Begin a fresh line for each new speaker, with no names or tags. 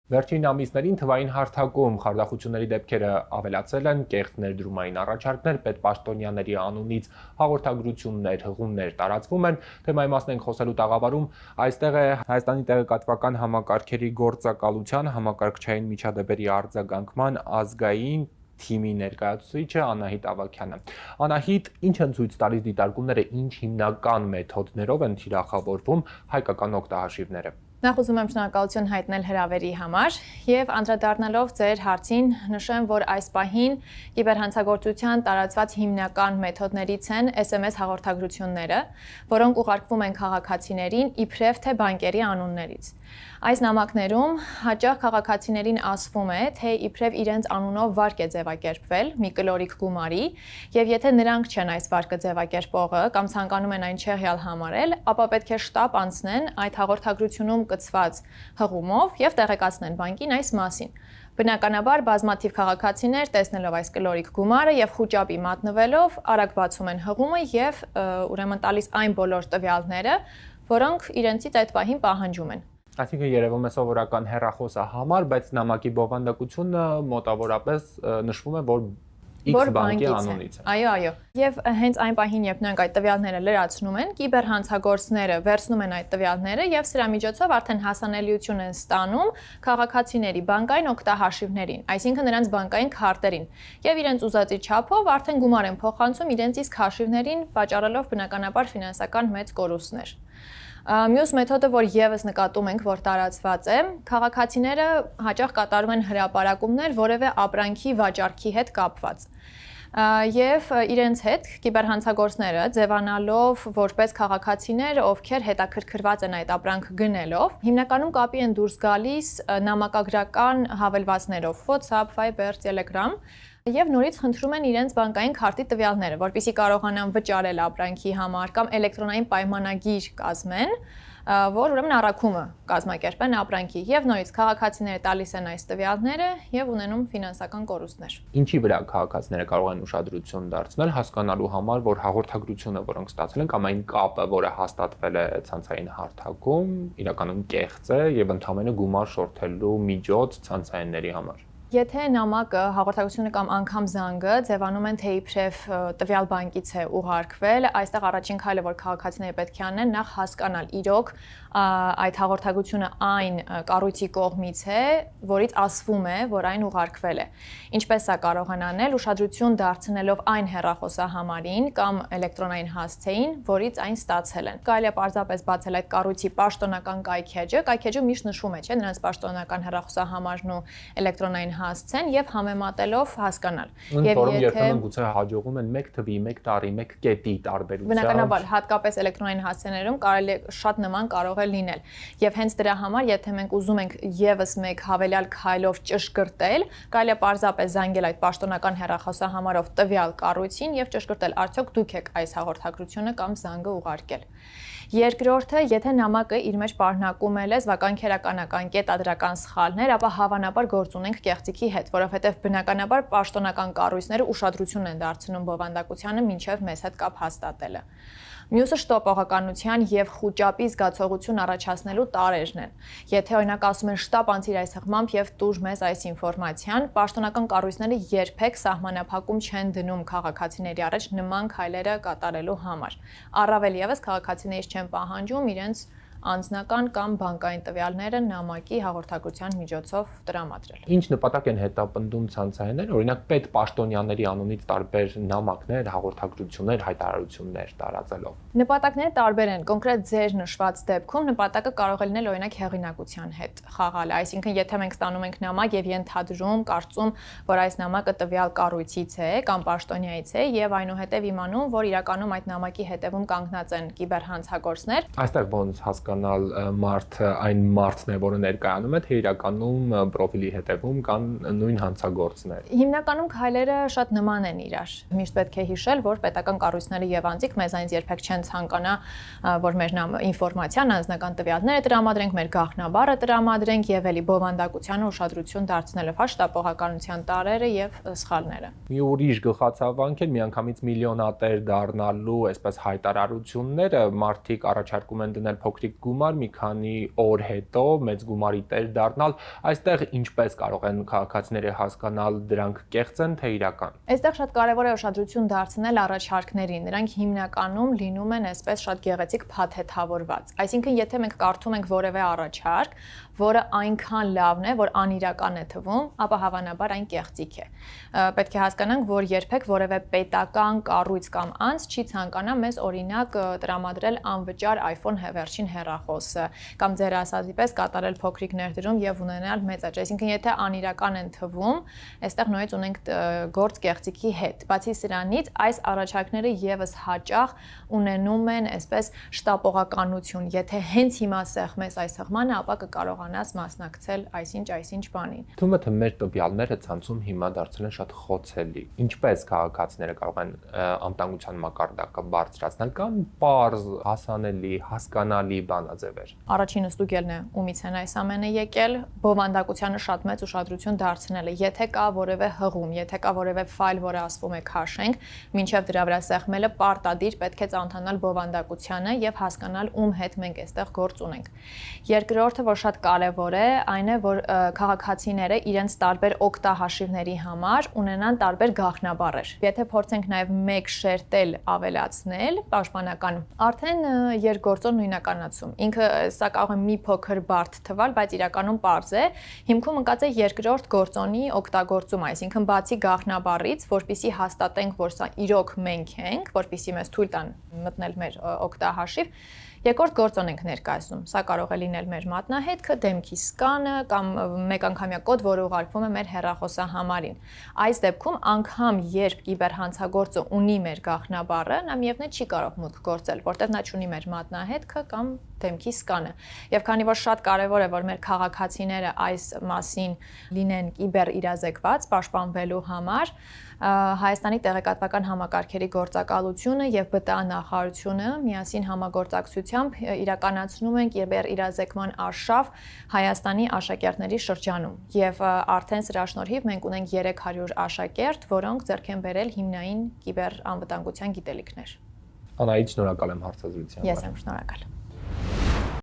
Վերջին ամիսներին թվային հարթակում խարդախությունների դեպքերը ավելացել են, կեղծ ներդրումային առաջարկներ, պետպաշտոնյաների անունից հաղորդագրություններ, հղումներ տարածվում են, թեմայի մասին ենք խոսելու տաղավարում, այստեղ է Հայաստանի տեղեկատվական համակարգերի գործակալության համակարգչային միջադեպերի արձագանքման ազգային թիմի ներկայացուցիչը Անահիտ Ավագյանը։ Անահիտ, ինչ են ցույց տալիս դիտարկումները, ինչ հիմնական մեթոդներով են թիրախավորվում հայկական օգտահաշիվները։
Նախ ուզում եմ շնորհակալություն հայտնել հրավերի համար եւ անդրադառնալով ձեր հարցին նշեմ, որ այս պահին կիբերհանցագործության տարածված հիմնական մեթոդներից են SMS հաղորդագրությունները, որոնք ուղարկվում են քաղաքացիներին իբրև թե բանկերի անուններից։ Այս նամակներում հաճախ քաղաքացիներին ասվում է, թե իբրև իրենց անունով վարկ է ձևակերպվել մի կլորիկ գումարի, եւ եթե նրանք չեն այս վարկը ձևակերպողը կամ ցանկանում են այն չեղյալ համարել, ապա պետք է շտապ անցնեն այդ հաղորդագրությունում կցված հղումով եւ տեղեկացնեն բանկին այս մասին։ Բնականաբար բազմաթիվ քաղաքացիներ տեսնելով այս կլորիկ գումարը եւ խուճապի մատնվելով արագ բացում են հղումը եւ ուրեմն տալիս այն բոլոր տվյալները, որոնք իրենցից այդ պահին պահանջում են։
Այսինքն երևում է սովորական հեռախոսահամար, բայց նամակի բովանդակությունը մոտավորապես նշվում է, որ X բանկի անունից է։
Այո։ Եվ հենց այն պահին, երբ նրանք այդ տվյալները լրացնում են, կիբերհանցագործները վերցնում են այդ տվյալները եւ սրա միջոցով արդեն հասանելիություն են ստանում քաղաքացիների բանկային օգտահաշիվներին, այսինքն նրանց բանկային քարտերին, եւ իրենց ուզածի չափով արդեն գումար են փոխանցում իրենց իսկ հաշիվներին, վաճառելով բնականաբար ֆինանսական մեծ կորուստներ։ Մյուս մեթոդը, որ եւս նկատում ենք, որ տարածված է, քաղաքացիները հաճախ կատարում են հրապարակումներ որևէ ապրանքի վաճառքի հետ կապված։ Եվ իրենց հետ կիբերհանցագործները ձևանալով որպես քաղաքացիներ, ովքեր հետաքրքրված են այդ ապրանքը գնելով, հիմնականում կապի են դուրս գալիս նամակագրական հավելվածներով WhatsApp, Viber, Telegram եւ նորից խնդրում են իրենց բանկային քարտի տվյալները, որպեսզի կարողանան վճարել ապրանքի համար կամ էլեկտրոնային պայմանագիր կազմեն, որ ուրեմն առաքումը կազմակերպեն ապրանքի եւ նորից քաղաքացիները տալիս են այս տվյալները եւ ունենում ֆինանսական կորուստներ։
Ինչի վրա քաղաքացիները կարող են ուշադրություն դարձնել հասկանալու համար, որ հաղորդագրությունը, որոնք ստացել են կամ այն կապը, որը հաստատվել է ցանցային հարթակում, իրականում կեղծ է եւ ընդհանրապես գումար շորթելու միջոց ցանցայինների համար։
Եթե նամակը, հաղորդագրությունը կամ անգամ զանգը ձևանում են, թե իբրև տվյալ բանկից է ուղարկվել, այստեղ առաջին քայլը, որ քաղաքացիները պետք է անեն, նախ հասկանալ իրոք այդ հաղորդագրությունը այն կառույցի կողմից է, որից ասվում է, որ այն ուղարկվել է։ Ինչպես սա կարող են անել, ուշադրություն դարձնելով այն հեռախոսահամարին կամ էլեկտրոնային հասցեին, որից այն ստացել են։ Կարելի է պարզապես բացել այդ կառույցի պաշտոնական կայքեջում միշտ նշվում է, չէ՞, նրանց պաշտոնական հեռախոսահամարն ու էլեկտրոնային հասցեն եւ համեմատելով հասկանալ։
Եվ երբեմն գուցե հաջողում են 1 թվի, 1 տարի, 1 կետի տարբերությամբ։
Բնականաբար, հատկապես էլեկտրոնային հասցեներում կարելի է շատ նման կարող է լինել։ Եվ հենց դրա համար, եթե մենք ուզում ենք եւս մեկ հավելյալ քայլով ճշգրտել, կարելի է պարզապես զանգել այդ պաշտոնական հեռախոսահամարով տվյալ կառույցին եւ ճշգրտել, արդյոք դուք եք այս հաղորդագրությունը կամ զանգը ուղարկել։ Երկրորդը, եթե նամակը իր մեջ պարունակում է լեզվական-քերականական կետադրական սխալներ, ապա հավանաբար գործ ունենք կեղծիքի հետ, որովհետև բնականաբար պաշտոնական կառույցները ուշադրություն են դարձնում բովանդակությանը մինչև մեզ հետ կապ հաստատելը։ Մյուսը շտապողականության եւ խուճապի զգացողություն առաջացնելու տարրերն են։ Եթե օրինակ ասում են շտապ անցիր այս հղմամբ եւ տուր մեզ այս ինֆորմացիան, պաշտոնական կառույցները երբեք սահմանափակում չեն դնում քաղաքացիների առաջ նման քայլերը կատարելու համար։ Առավել եւս քաղաքացիներից չեն պահանջում իրենց անձնական կամ բանկային տվյալները նամակի հաղորդագրության միջոցով տրամադրել։
Ինչ նպատակ են հետապնդում ցանցայինները, օրինակ պետպաշտոնյաների անունից տարբեր նամակներ, հաղորդագրություններ, հայտարարություններ տարածելով։
Նպատակները տարբեր են։ Կոնկրետ ձեր նշված դեպքում նպատակը կարող է լինել օրինակ հեղինակության հետ խաղալը, այսինքն եթե մենք ստանում ենք նամակ եւ ենթադրում, կարծում, որ այս նամակը տվյալ կառույցից է կամ պաշտոնյայից է եւ այնուհետեւ իմանում, որ իրականում այդ նամակի հետևում կանգնած են կիբերհանցագործներ։
Այստեղ ոնց հասկանալ այն մարդն է, որը ներկայանում է, թե իրականում պրոֆիլի հետևում կան նույն հանցագործներ։
Հիմնականում քայլերը շատ նման են իրար։ Միշտ պետք է հիշել, որ պետական կառույցները եւ անձիկ մեզանից երբեք չեն ցանկանա, որ մեր ինֆորմացիան, անձնական տվյալները տրամադրենք, մեր գաղտնաբառը տրամադրենք եւ էլի բովանդակությանը ուշադրություն դարձնելով հաշտապողականության տարրերը եւ սխալները։
Մի ուրիշ գլխացավանք է միանգամից միլիոնատեր դառնալու այսպես հայտարարությունները, մարդիկ առաջարկում են դնել փոքրիկ խորհրդի գումար, մի քանի օր հետո մեծ գումարի տեր դառնալ, այստեղ ինչպես կարող են քաղաքացիները հասկանալ դրանք կեղծ են թե իրական։
Այստեղ շատ կարևոր է ուշադրություն դարձնել առաջարկներին։ Նրանք հիմնականում լինում են այսպես շատ գեղեցիկ փաթեթավորված։ Այսինքն, եթե մենք կարդում ենք որևէ առաջարկ, որը այնքան լավն է, որ անիրական է թվում, ապա հավանաբար այն կեղծիք է։ Պետք է հասկանանք, որ երբեք որևէ պետական կառույց կամ անձ չի ցանկանա մեզ օրինակ տրամադրել անվճար iPhone վերջին հեռախոսը կամ ձեր ասածի պես կատարել փոքրիկ ներդրում եւ ունենալ մեծ աճ։ Այսինքն, եթե անիրական են թվում, այստեղ նույնիսկ ունենք գործ կեղծիքի հետ։ Բացի սրանից, այս առաջարկները եւս հաճախ ունենում են այսպես շտապողականություն։ Եթե հենց հիմա սեղմես այս սեղմանը, ապա կկարողանաս մասնակցել այսինչ բանին։
Թվում է թե մեր տվյալները ցանցում հիմա դարձել են շատ խոցելի։ Ինչպես քաղաքացիները կարող են անվտանգության մակարդակը բարձրացնել կամ պարզ, հասանելի, հասկանալի բանաձևեր։
Առաջինը ստուգելն է, ումից են այս ամենը եկել, բովանդակությանը շատ մեծ ուշադրություն դարձնելը։ Եթե կա որևէ հղում, եթե կա որևէ ֆայլ, որը ասվում է քաշենք, մինչև դրա վրա սեղմելը պարտադիր պետք է ծանոթանալ բովանդակությանը եւ հասկանալ ում հետ մենք այստեղ գործ ունենք։ Երկրորդը, որ շատ կարևոր է, այն է, որ քաղաքացիները իրենց տարբեր օգտահաշիվների համար ունենան տարբեր գաղտնաբառեր։ Եթե փորձենք նաեւ մեկ շերտել ավելացնել պաշտպանական, արդեն երկգործոն նույնականացում։ Ինքը սա կարող է մի փոքր բարդ թվալ, բայց իրականում պարզ է։ Հիմքում ընկած է երկրորդ գործոնի օգտագործում, այսինքն բացի գաղտնաբառից, որպեսզի հաստատենք, որ սա իրոք մենք ենք, որպեսզի մեզ թույլ տան մտնել մեր օգտահաշիվ, երկրորդ գործոն ենք ներկայացնում։ Սա կարող է լինել մեր մատնահետքը, դեմքի սկանը կամ մեկանգամյա կոդ, որը ուղարկվում է մեր հեռախոսահամարին։ Այս դեպքում անգամ երբ կիբերհանցագործը ունի մեր գաղտնաբառը, նա միևնույն չի կարող մուտք գործել, որտեղ նա չունի մեր մատնահետքը կամ դեմքի սկանը։ Եվ քանի որ շատ կարևոր է, որ մեր քաղաքացիները այս մասին լինեն կիբեր իրազեկված, պաշտպանվելու համար, Հայաստանի տեղեկատվական համակարգերի գործակալությունը եւ ԲՏԱ նախարարությունը միասին համագործակցությամբ իրականացնում են կիբեր իրազեկման արշավ Հայաստանի աշակերտների շրջանում եւ արդեն սրա շնորհիվ մենք ունենք 300 աշակերտ, որոնք ձեռք են բերել հիմնային կիբեր անվտանգության գիտելիքներ։
Անահիտ, շնորհակալ եմ հարցազրույցի համար։
Ես եմ շնորհակալ։